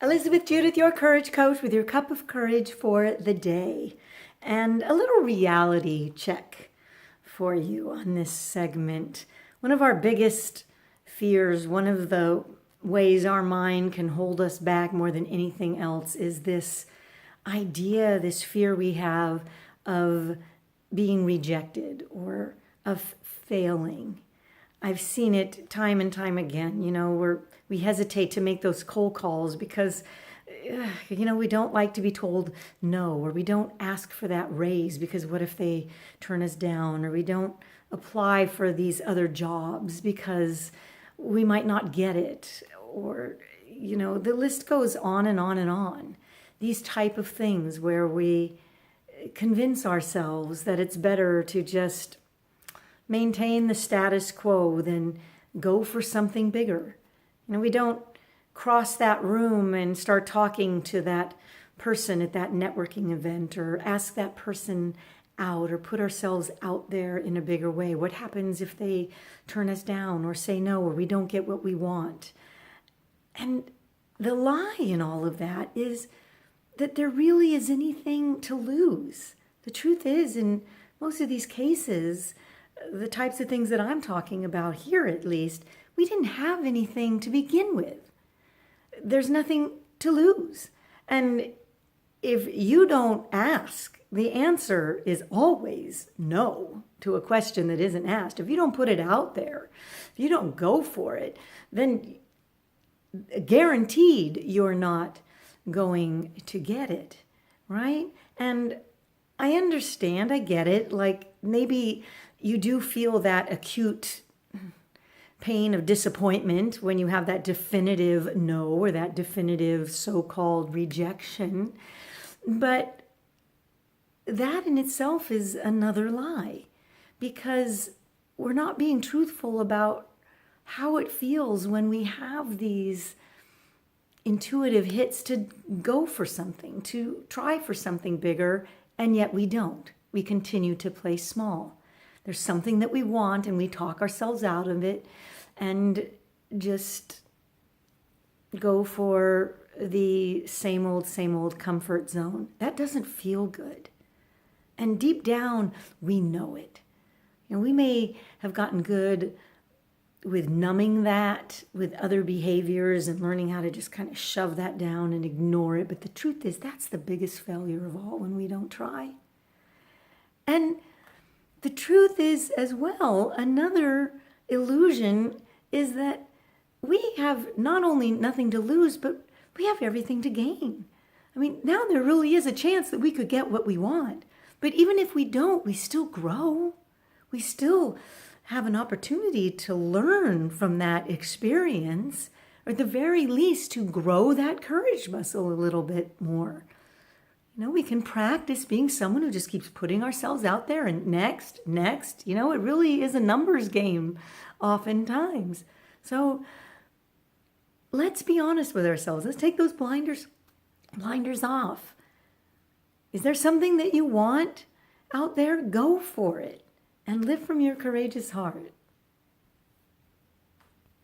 Elizabeth Judith, your courage coach with your cup of courage for the day. And a little reality check for you on this segment. One of our biggest fears, one of the ways our mind can hold us back more than anything else is this idea, this fear we have of being rejected or of failing. I've seen it time and time again, where we hesitate to make those cold calls because, we don't like to be told no, or we don't ask for that raise because what if they turn us down, or we don't apply for these other jobs because we might not get it, or, the list goes on and on and on. These type of things where we convince ourselves that it's better to just maintain the status quo than go for something bigger. We don't cross that room and start talking to that person at that networking event or ask that person out or put ourselves out there in a bigger way. What happens if they turn us down or say no or we don't get what we want? And the lie in all of that is that there really is anything to lose. The truth is, in most of these cases, the types of things that I'm talking about here at least, we didn't have anything to begin with. There's nothing to lose. And if you don't ask, the answer is always no to a question that isn't asked. If you don't put it out there, if you don't go for it, then guaranteed you're not going to get it, right? And I understand, I get it. Like maybe you do feel that acute pain of disappointment when you have that definitive no or that definitive so-called rejection. But that in itself is another lie because we're not being truthful about how it feels when we have these intuitive hits to go for something, to try for something bigger, and yet we don't. We continue to play small. There's something that we want and we talk ourselves out of it and just go for the same old comfort zone. That doesn't feel good. And deep down, we know it. We may have gotten good with numbing that with other behaviors and learning how to just kind of shove that down and ignore it. But the truth is, that's the biggest failure of all when we don't try. And the truth is as well, another illusion is that we have not only nothing to lose, but we have everything to gain. I mean, now there really is a chance that we could get what we want. But even if we don't, we still grow. We still have an opportunity to learn from that experience, or at the very least to grow that courage muscle a little bit more. We can practice being someone who just keeps putting ourselves out there and next. It really is a numbers game oftentimes. So let's be honest with ourselves. Let's take those blinders off. Is there something that you want out there? Go for it and live from your courageous heart.